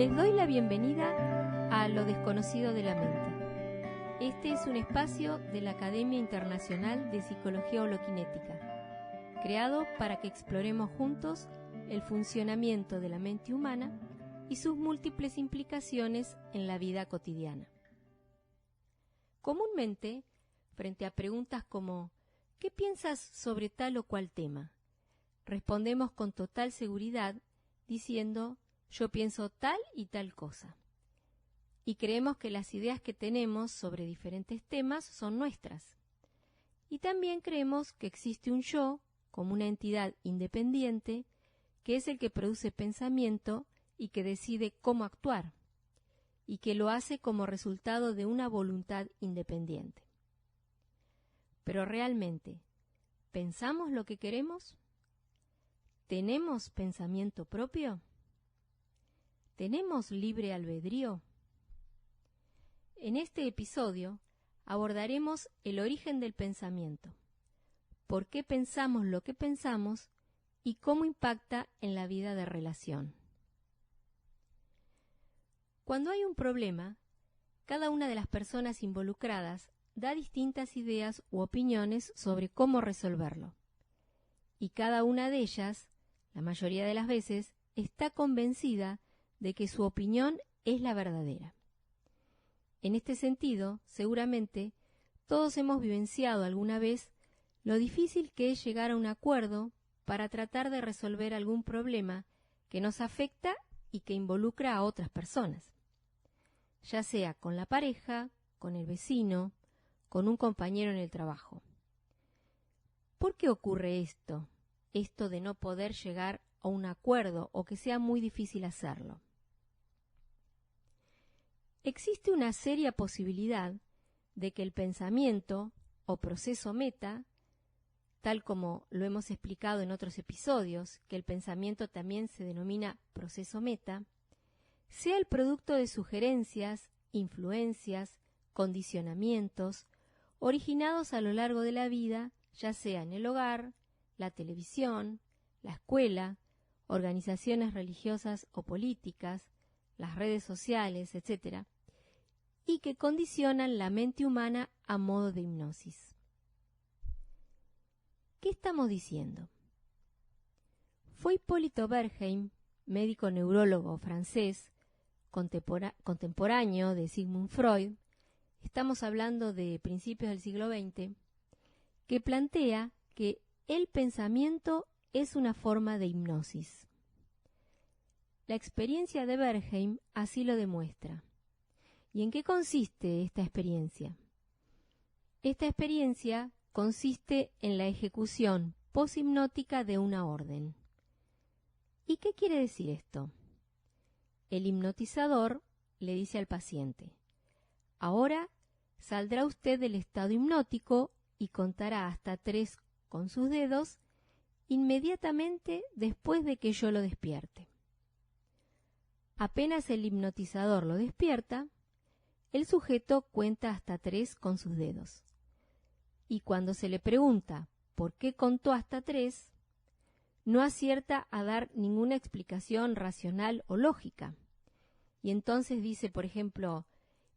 Les doy la bienvenida a Lo desconocido de la mente. Este es un espacio de la Academia Internacional de Psicología Holokinética, creado para que exploremos juntos el funcionamiento de la mente humana y sus múltiples implicaciones en la vida cotidiana. Comúnmente, frente a preguntas como ¿qué piensas sobre tal o cual tema?, respondemos con total seguridad diciendo yo pienso tal y tal cosa. Y creemos que las ideas que tenemos sobre diferentes temas son nuestras. Y también creemos que existe un yo como una entidad independiente que es el que produce pensamiento y que decide cómo actuar, y que lo hace como resultado de una voluntad independiente. Pero realmente, ¿pensamos lo que queremos? ¿Tenemos pensamiento propio? ¿Tenemos libre albedrío? En este episodio abordaremos el origen del pensamiento, por qué pensamos lo que pensamos y cómo impacta en la vida de relación. Cuando hay un problema, cada una de las personas involucradas da distintas ideas u opiniones sobre cómo resolverlo. Y cada una de ellas, la mayoría de las veces, está convencida de que su opinión es la verdadera. En este sentido, seguramente, todos hemos vivenciado alguna vez lo difícil que es llegar a un acuerdo para tratar de resolver algún problema que nos afecta y que involucra a otras personas, ya sea con la pareja, con el vecino, con un compañero en el trabajo. ¿Por qué ocurre esto de no poder llegar a un acuerdo o que sea muy difícil hacerlo? Existe una seria posibilidad de que el pensamiento o proceso meta, tal como lo hemos explicado en otros episodios, que el pensamiento también se denomina proceso meta, sea el producto de sugerencias, influencias, condicionamientos, originados a lo largo de la vida, ya sea en el hogar, la televisión, la escuela, organizaciones religiosas o políticas, las redes sociales, etc., y que condicionan la mente humana a modo de hipnosis. ¿Qué estamos diciendo? Fue Hipólito Bernheim, médico neurólogo francés, contemporáneo de Sigmund Freud, estamos hablando de principios del siglo XX, que plantea que el pensamiento es una forma de hipnosis. La experiencia de Bernheim así lo demuestra. ¿Y en qué consiste esta experiencia? Esta experiencia consiste en la ejecución poshipnótica de una orden. ¿Y qué quiere decir esto? El hipnotizador le dice al paciente: ahora saldrá usted del estado hipnótico y contará hasta 3 con sus dedos inmediatamente después de que yo lo despierte. Apenas el hipnotizador lo despierta, el sujeto cuenta hasta 3 con sus dedos. Y cuando se le pregunta por qué contó hasta 3, no acierta a dar ninguna explicación racional o lógica. Y entonces dice, por ejemplo,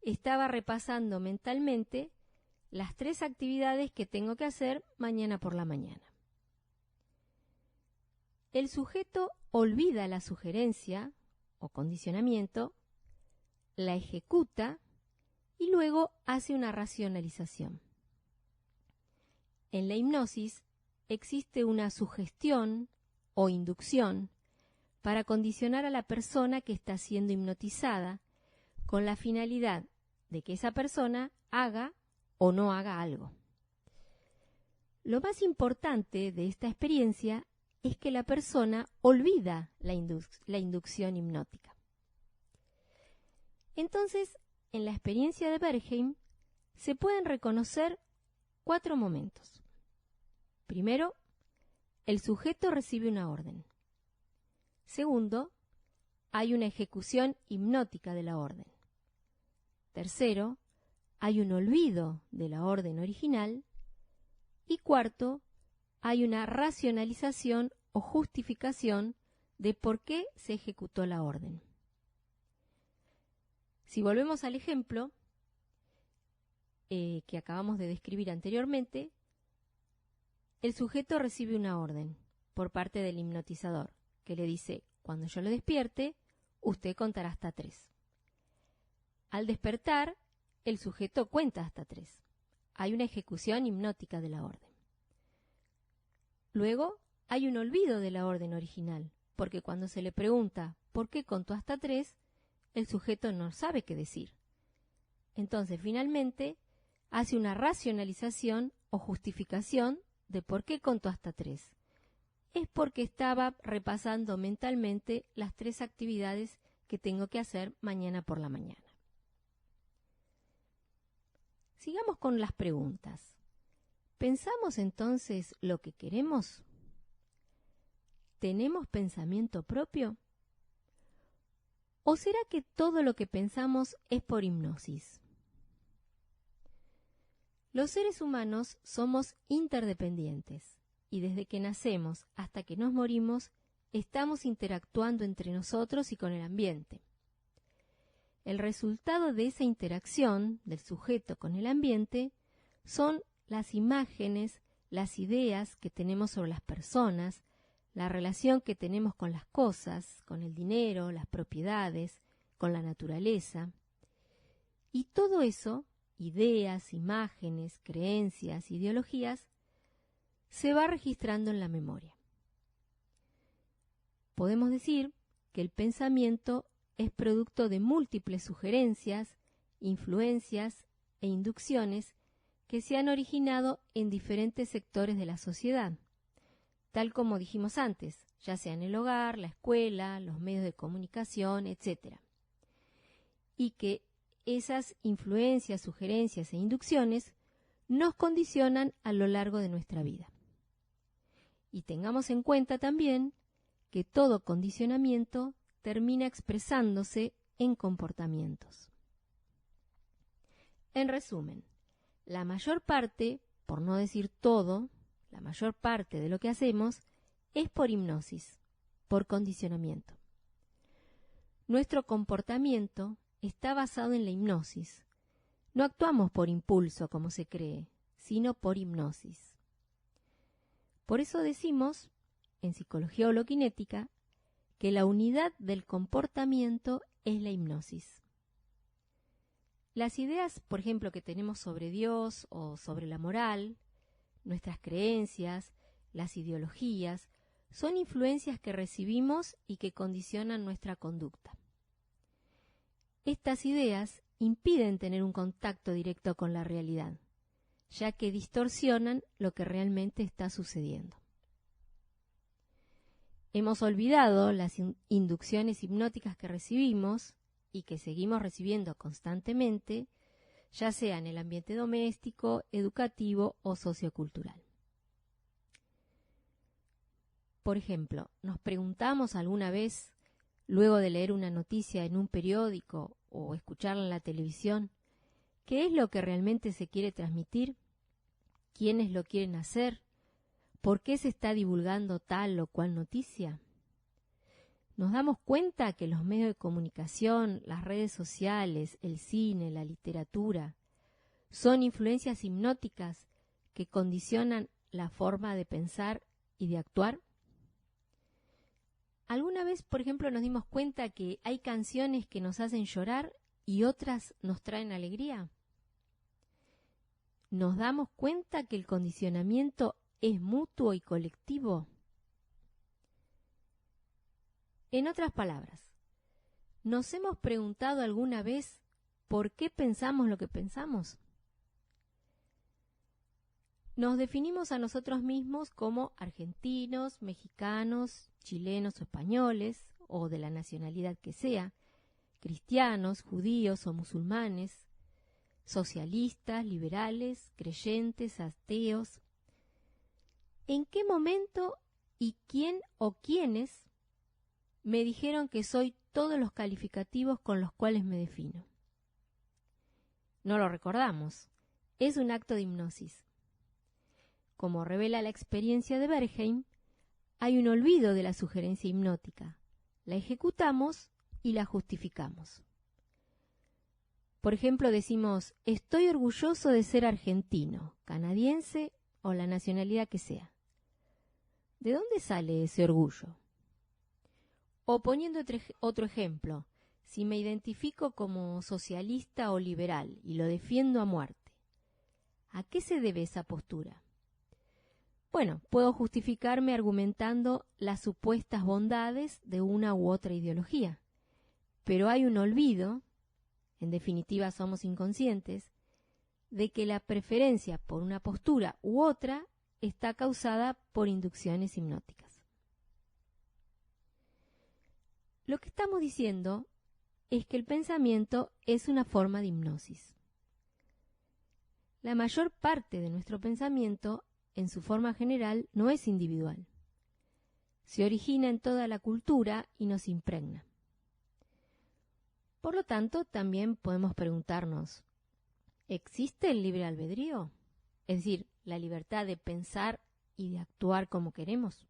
estaba repasando mentalmente las 3 actividades que tengo que hacer mañana por la mañana. El sujeto olvida la sugerencia o condicionamiento, la ejecuta y luego hace una racionalización. En la hipnosis existe una sugestión o inducción para condicionar a la persona que está siendo hipnotizada con la finalidad de que esa persona haga o no haga algo. Lo más importante de esta experiencia es que la persona olvida la inducción hipnótica. Entonces, en la experiencia de Bernheim se pueden reconocer 4 momentos. Primero, el sujeto recibe una orden. Segundo, hay una ejecución hipnótica de la orden. Tercero, hay un olvido de la orden original. Y cuarto, hay una racionalización o justificación de por qué se ejecutó la orden. Si volvemos al ejemplo que acabamos de describir anteriormente, el sujeto recibe una orden por parte del hipnotizador que le dice: cuando yo lo despierte, usted contará hasta 3. Al despertar, el sujeto cuenta hasta 3. Hay una ejecución hipnótica de la orden. Luego, hay un olvido de la orden original, porque cuando se le pregunta ¿por qué contó hasta 3?, el sujeto no sabe qué decir. Entonces, finalmente, hace una racionalización o justificación de por qué contó hasta 3. Es porque estaba repasando mentalmente las 3 actividades que tengo que hacer mañana por la mañana. Sigamos con las preguntas. ¿Pensamos entonces lo que queremos? ¿Tenemos pensamiento propio? ¿O será que todo lo que pensamos es por hipnosis? Los seres humanos somos interdependientes y desde que nacemos hasta que nos morimos estamos interactuando entre nosotros y con el ambiente. El resultado de esa interacción del sujeto con el ambiente son las imágenes, las ideas que tenemos sobre las personas, la relación que tenemos con las cosas, con el dinero, las propiedades, con la naturaleza. Y todo eso, ideas, imágenes, creencias, ideologías, se va registrando en la memoria. Podemos decir que el pensamiento es producto de múltiples sugerencias, influencias e inducciones que se han originado en diferentes sectores de la sociedad, tal como dijimos antes, ya sea en el hogar, la escuela, los medios de comunicación, etc. Y que esas influencias, sugerencias e inducciones nos condicionan a lo largo de nuestra vida. Y tengamos en cuenta también que todo condicionamiento termina expresándose en comportamientos. En resumen, la mayor parte, por no decir todo, la mayor parte de lo que hacemos es por hipnosis, por condicionamiento. Nuestro comportamiento está basado en la hipnosis. No actuamos por impulso, como se cree, sino por hipnosis. Por eso decimos, en psicología holoquinética, que la unidad del comportamiento es la hipnosis. Las ideas, por ejemplo, que tenemos sobre Dios o sobre la moral, nuestras creencias, las ideologías, son influencias que recibimos y que condicionan nuestra conducta. Estas ideas impiden tener un contacto directo con la realidad, ya que distorsionan lo que realmente está sucediendo. Hemos olvidado las inducciones hipnóticas que recibimos y que seguimos recibiendo constantemente, ya sea en el ambiente doméstico, educativo o sociocultural. Por ejemplo, ¿nos preguntamos alguna vez, luego de leer una noticia en un periódico o escucharla en la televisión, qué es lo que realmente se quiere transmitir? ¿Quiénes lo quieren hacer? ¿Por qué se está divulgando tal o cual noticia? ¿Nos damos cuenta que los medios de comunicación, las redes sociales, el cine, la literatura, son influencias hipnóticas que condicionan la forma de pensar y de actuar? ¿Alguna vez, por ejemplo, nos dimos cuenta que hay canciones que nos hacen llorar y otras nos traen alegría? ¿Nos damos cuenta que el condicionamiento es mutuo y colectivo? En otras palabras, ¿nos hemos preguntado alguna vez por qué pensamos lo que pensamos? Nos definimos a nosotros mismos como argentinos, mexicanos, chilenos o españoles, o de la nacionalidad que sea, cristianos, judíos o musulmanes, socialistas, liberales, creyentes, ateos. ¿En qué momento y quién o quiénes me dijeron que soy todos los calificativos con los cuales me defino? No lo recordamos. Es un acto de hipnosis. Como revela la experiencia de Bergheim, hay un olvido de la sugerencia hipnótica. La ejecutamos y la justificamos. Por ejemplo, decimos, estoy orgulloso de ser argentino, canadiense o la nacionalidad que sea. ¿De dónde sale ese orgullo? O poniendo otro ejemplo, si me identifico como socialista o liberal y lo defiendo a muerte, ¿a qué se debe esa postura? Bueno, puedo justificarme argumentando las supuestas bondades de una u otra ideología, pero hay un olvido, en definitiva somos inconscientes, de que la preferencia por una postura u otra está causada por inducciones hipnóticas. Lo que estamos diciendo es que el pensamiento es una forma de hipnosis. La mayor parte de nuestro pensamiento, en su forma general, no es individual. Se origina en toda la cultura y nos impregna. Por lo tanto, también podemos preguntarnos, ¿existe el libre albedrío? Es decir, la libertad de pensar y de actuar como queremos.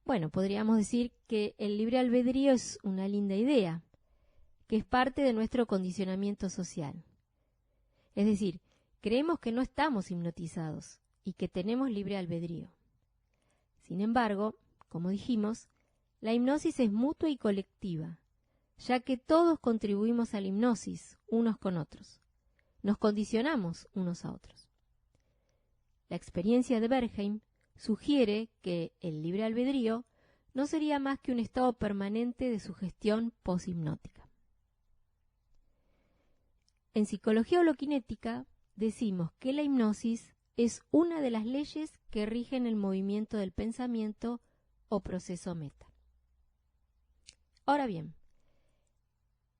Bueno, podríamos decir que el libre albedrío es una linda idea, que es parte de nuestro condicionamiento social. Es decir, creemos que no estamos hipnotizados y que tenemos libre albedrío. Sin embargo, como dijimos, la hipnosis es mutua y colectiva, ya que todos contribuimos a la hipnosis unos con otros. Nos condicionamos unos a otros. La experiencia de Bernheim sugiere que el libre albedrío no sería más que un estado permanente de sugestión poshipnótica. En psicología holokinética decimos que la hipnosis es una de las leyes que rigen el movimiento del pensamiento o proceso meta. Ahora bien,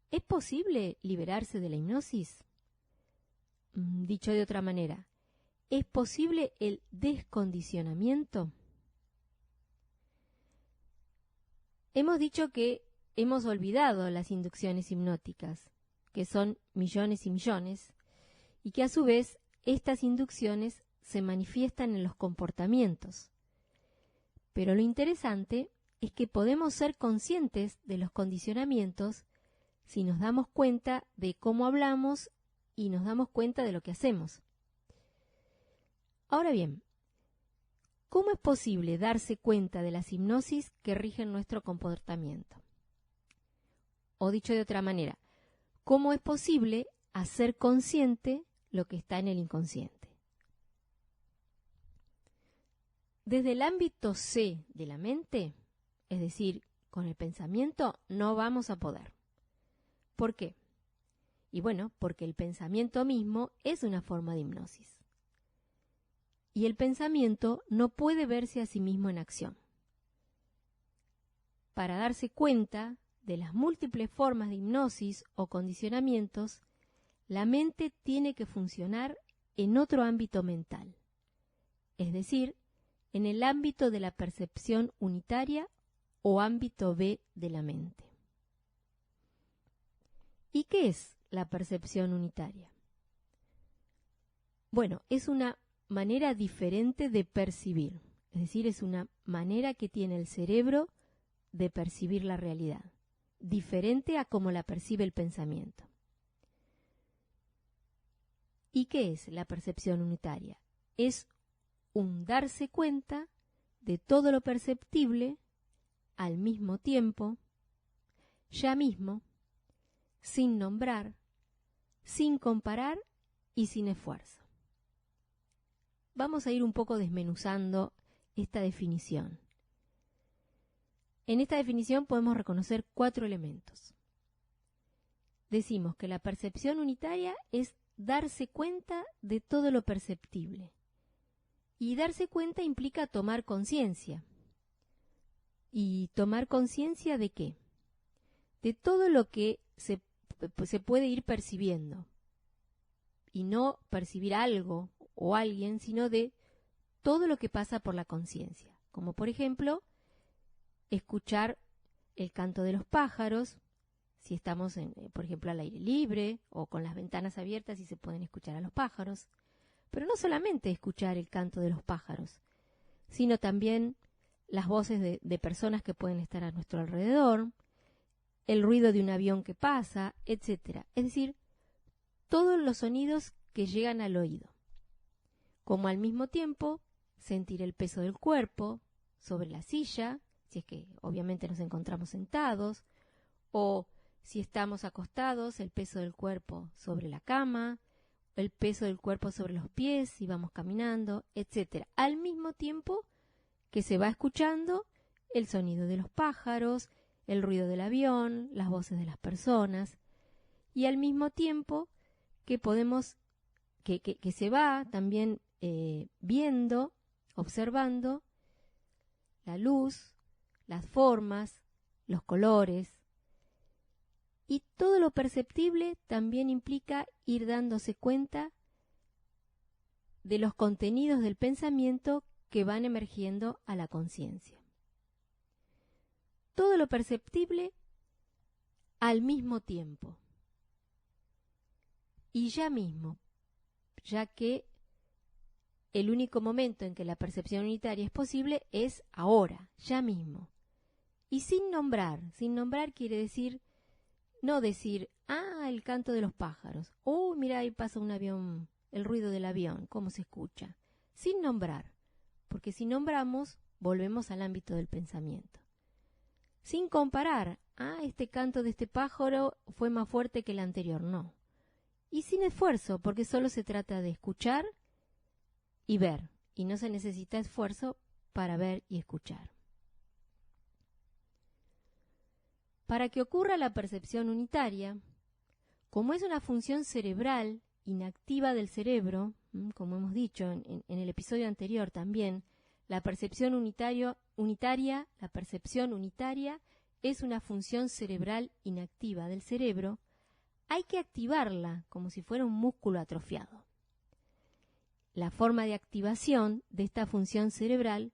¿es posible liberarse de la hipnosis? Dicho de otra manera, ¿es posible el descondicionamiento? Hemos dicho que hemos olvidado las inducciones hipnóticas, que son millones y millones, y que a su vez estas inducciones se manifiestan en los comportamientos. Pero lo interesante es que podemos ser conscientes de los condicionamientos si nos damos cuenta de cómo hablamos y nos damos cuenta de lo que hacemos. Ahora bien, ¿cómo es posible darse cuenta de las hipnosis que rigen nuestro comportamiento? O dicho de otra manera, ¿cómo es posible hacer consciente lo que está en el inconsciente? Desde el ámbito C de la mente, es decir, con el pensamiento, no vamos a poder. ¿Por qué? Y bueno, porque el pensamiento mismo es una forma de hipnosis. Y el pensamiento no puede verse a sí mismo en acción. Para darse cuenta de las múltiples formas de hipnosis o condicionamientos, la mente tiene que funcionar en otro ámbito mental, es decir, en el ámbito de la percepción unitaria o ámbito B de la mente. ¿Y qué es la percepción unitaria? Bueno, es una manera diferente de percibir, es decir, es una manera que tiene el cerebro de percibir la realidad, diferente a cómo la percibe el pensamiento. ¿Y qué es la percepción unitaria? Es un darse cuenta de todo lo perceptible al mismo tiempo, ya mismo, sin nombrar, sin comparar y sin esfuerzo. Vamos a ir un poco desmenuzando esta definición. En esta definición podemos reconocer 4 elementos. Decimos que la percepción unitaria es darse cuenta de todo lo perceptible. Y darse cuenta implica tomar conciencia. ¿Y tomar conciencia de qué? De todo lo que se puede ir percibiendo. Y no percibir algo o alguien, sino de todo lo que pasa por la conciencia. Como por ejemplo, escuchar el canto de los pájaros, si estamos, por ejemplo, al aire libre o con las ventanas abiertas y se pueden escuchar a los pájaros. Pero no solamente escuchar el canto de los pájaros, sino también las voces de personas que pueden estar a nuestro alrededor, el ruido de un avión que pasa, etc. Es decir, todos los sonidos que llegan al oído. Como al mismo tiempo sentir el peso del cuerpo sobre la silla, si es que obviamente nos encontramos sentados, o si estamos acostados, el peso del cuerpo sobre la cama, el peso del cuerpo sobre los pies si vamos caminando, etc. Al mismo tiempo que se va escuchando el sonido de los pájaros, el ruido del avión, las voces de las personas, y al mismo tiempo que podemos, que se va también viendo, observando la luz, las formas, los colores. Y todo lo perceptible también implica ir dándose cuenta de los contenidos del pensamiento que van emergiendo a la conciencia. Todo lo perceptible al mismo tiempo. Y ya mismo, ya que el único momento en que la percepción unitaria es posible es ahora, ya mismo. Y sin nombrar quiere decir, no decir, el canto de los pájaros, mira ahí pasa un avión, el ruido del avión, cómo se escucha, sin nombrar, porque si nombramos, volvemos al ámbito del pensamiento. Sin comparar, este canto de este pájaro fue más fuerte que el anterior, no. Y sin esfuerzo, porque solo se trata de escuchar y ver, y no se necesita esfuerzo para ver y escuchar. Para que ocurra la percepción unitaria, como es una función cerebral inactiva del cerebro, como hemos dicho en el episodio anterior también, la percepción unitaria es una función cerebral inactiva del cerebro, hay que activarla como si fuera un músculo atrofiado. La forma de activación de esta función cerebral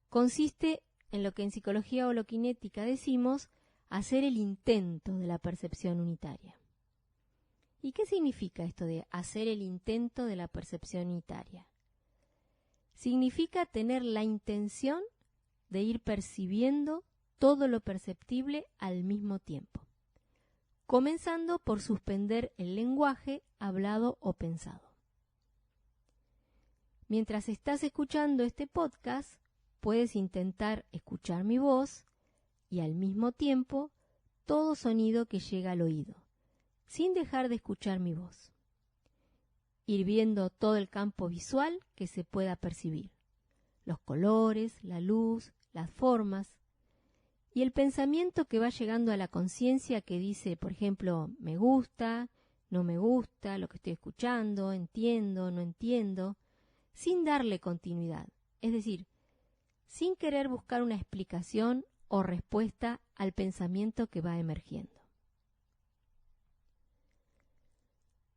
consiste en lo que en psicología holokinética decimos hacer el intento de la percepción unitaria. ¿Y qué significa esto de hacer el intento de la percepción unitaria? Significa tener la intención de ir percibiendo todo lo perceptible al mismo tiempo, comenzando por suspender el lenguaje hablado o pensado. Mientras estás escuchando este podcast, puedes intentar escuchar mi voz y al mismo tiempo todo sonido que llega al oído, sin dejar de escuchar mi voz. Ir viendo todo el campo visual que se pueda percibir, los colores, la luz, las formas, y el pensamiento que va llegando a la conciencia que dice, por ejemplo, me gusta, no me gusta, lo que estoy escuchando, entiendo, no entiendo, sin darle continuidad, es decir, sin querer buscar una explicación o respuesta al pensamiento que va emergiendo.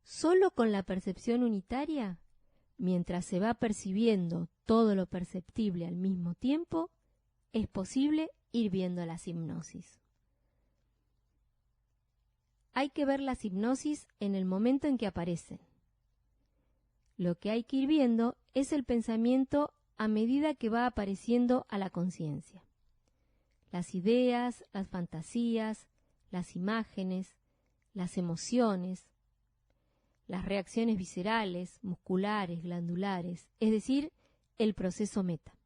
Solo con la percepción unitaria, mientras se va percibiendo todo lo perceptible al mismo tiempo, es posible ir viendo las hipnosis. Hay que ver las hipnosis en el momento en que aparecen. Lo que hay que ir viendo es el pensamiento a medida que va apareciendo a la conciencia. Las ideas, las fantasías, las imágenes, las emociones, las reacciones viscerales, musculares, glandulares, es decir, el proceso meta.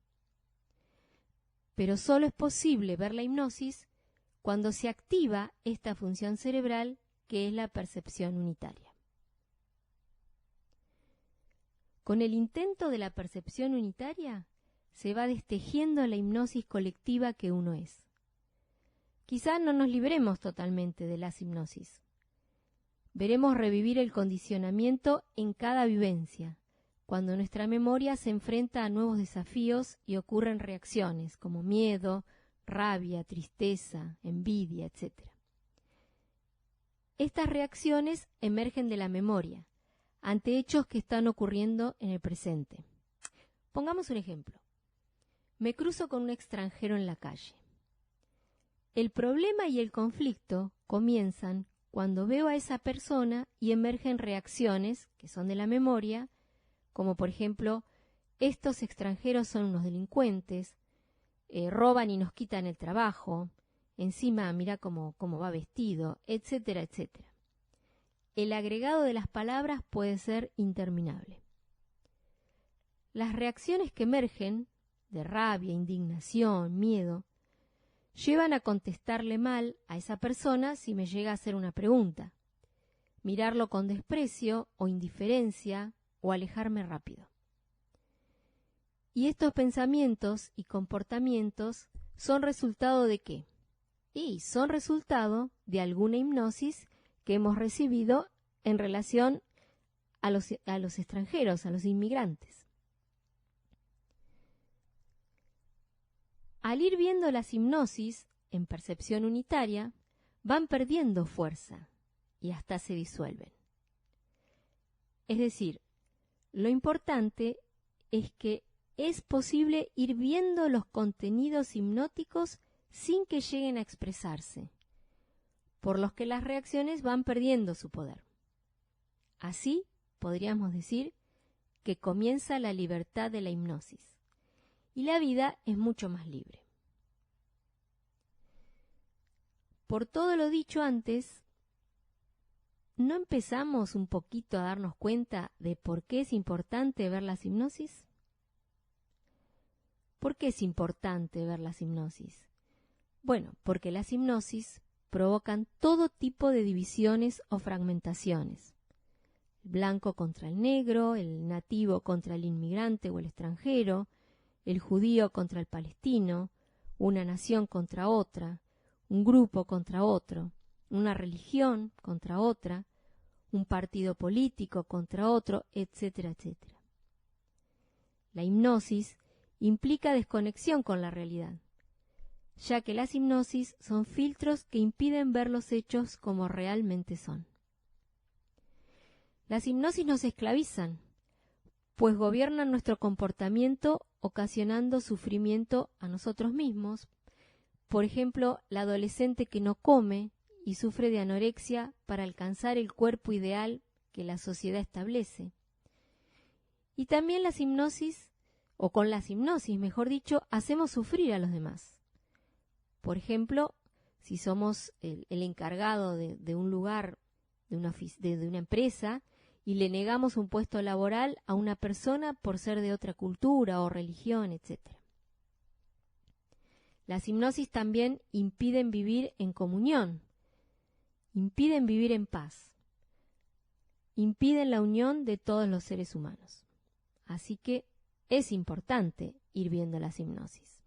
Pero solo es posible ver la hipnosis cuando se activa esta función cerebral que es la percepción unitaria. Con el intento de la percepción unitaria se va destejiendo la hipnosis colectiva que uno es. Quizá no nos libremos totalmente de las hipnosis. Veremos revivir el condicionamiento en cada vivencia, cuando nuestra memoria se enfrenta a nuevos desafíos y ocurren reacciones como miedo, rabia, tristeza, envidia, etc. Estas reacciones emergen de la memoria, ante hechos que están ocurriendo en el presente. Pongamos un ejemplo. Me cruzo con un extranjero en la calle. El problema y el conflicto comienzan cuando veo a esa persona y emergen reacciones que son de la memoria, como por ejemplo, estos extranjeros son unos delincuentes, roban y nos quitan el trabajo, encima mira cómo va vestido, etcétera, etcétera. El agregado de las palabras puede ser interminable. Las reacciones que emergen, de rabia, indignación, miedo, llevan a contestarle mal a esa persona si me llega a hacer una pregunta, mirarlo con desprecio o indiferencia o alejarme rápido. Y estos pensamientos y comportamientos son resultado ¿de qué? Y son resultado de alguna hipnosis que hemos recibido en relación a los extranjeros, a los inmigrantes. Al ir viendo las hipnosis en percepción unitaria, van perdiendo fuerza y hasta se disuelven. Es decir, lo importante es que es posible ir viendo los contenidos hipnóticos sin que lleguen a expresarse, por los que las reacciones van perdiendo su poder. Así podríamos decir que comienza la libertad de la hipnosis y la vida es mucho más libre. Por todo lo dicho antes, ¿no empezamos un poquito a darnos cuenta de por qué es importante ver las hipnosis? ¿Por qué es importante ver las hipnosis? Bueno, porque las hipnosis provocan todo tipo de divisiones o fragmentaciones. El blanco contra el negro, el nativo contra el inmigrante o el extranjero, el judío contra el palestino, una nación contra otra, un grupo contra otro, una religión contra otra, un partido político contra otro, etcétera, etcétera. La hipnosis implica desconexión con la realidad, ya que las hipnosis son filtros que impiden ver los hechos como realmente son. Las hipnosis nos esclavizan, pues gobiernan nuestro comportamiento ocasionando sufrimiento a nosotros mismos. Por ejemplo, la adolescente que no come y sufre de anorexia para alcanzar el cuerpo ideal que la sociedad establece. Y también las hipnosis, o con las hipnosis, mejor dicho, hacemos sufrir a los demás. Por ejemplo, si somos el encargado de un lugar, de una empresa, y le negamos un puesto laboral a una persona por ser de otra cultura o religión, etc. Las hipnosis también impiden vivir en comunión, impiden vivir en paz, impiden la unión de todos los seres humanos. Así que es importante ir viendo las hipnosis.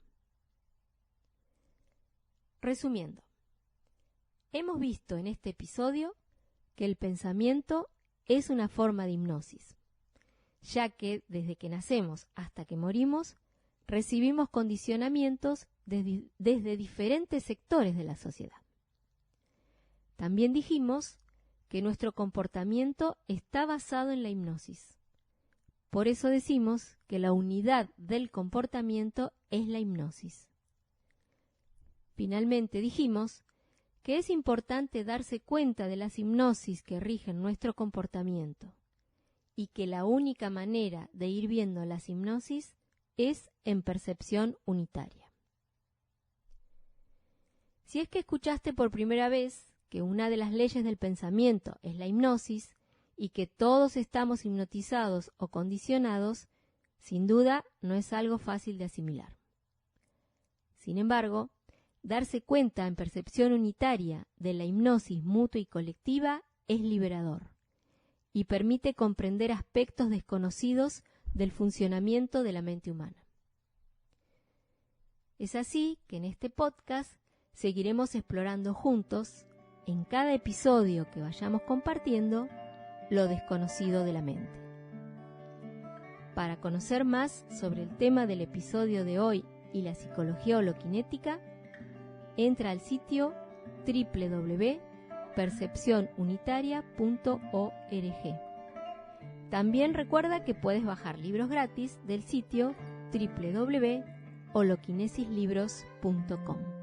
Resumiendo, hemos visto en este episodio que el pensamiento es una forma de hipnosis, ya que desde que nacemos hasta que morimos, recibimos condicionamientos desde diferentes sectores de la sociedad. También dijimos que nuestro comportamiento está basado en la hipnosis. Por eso decimos que la unidad del comportamiento es la hipnosis. Finalmente dijimos que es importante darse cuenta de las hipnosis que rigen nuestro comportamiento y que la única manera de ir viendo las hipnosis es en percepción unitaria. Si es que escuchaste por primera vez que una de las leyes del pensamiento es la hipnosis y que todos estamos hipnotizados o condicionados, sin duda no es algo fácil de asimilar. Sin embargo, darse cuenta en percepción unitaria de la hipnosis mutua y colectiva es liberador y permite comprender aspectos desconocidos del funcionamiento de la mente humana. Es así que en este podcast seguiremos explorando juntos, en cada episodio que vayamos compartiendo, lo desconocido de la mente. Para conocer más sobre el tema del episodio de hoy y la psicología holoquinética, entra al sitio www.percepcionunitaria.org. También recuerda que puedes bajar libros gratis del sitio www.holokinesislibros.com.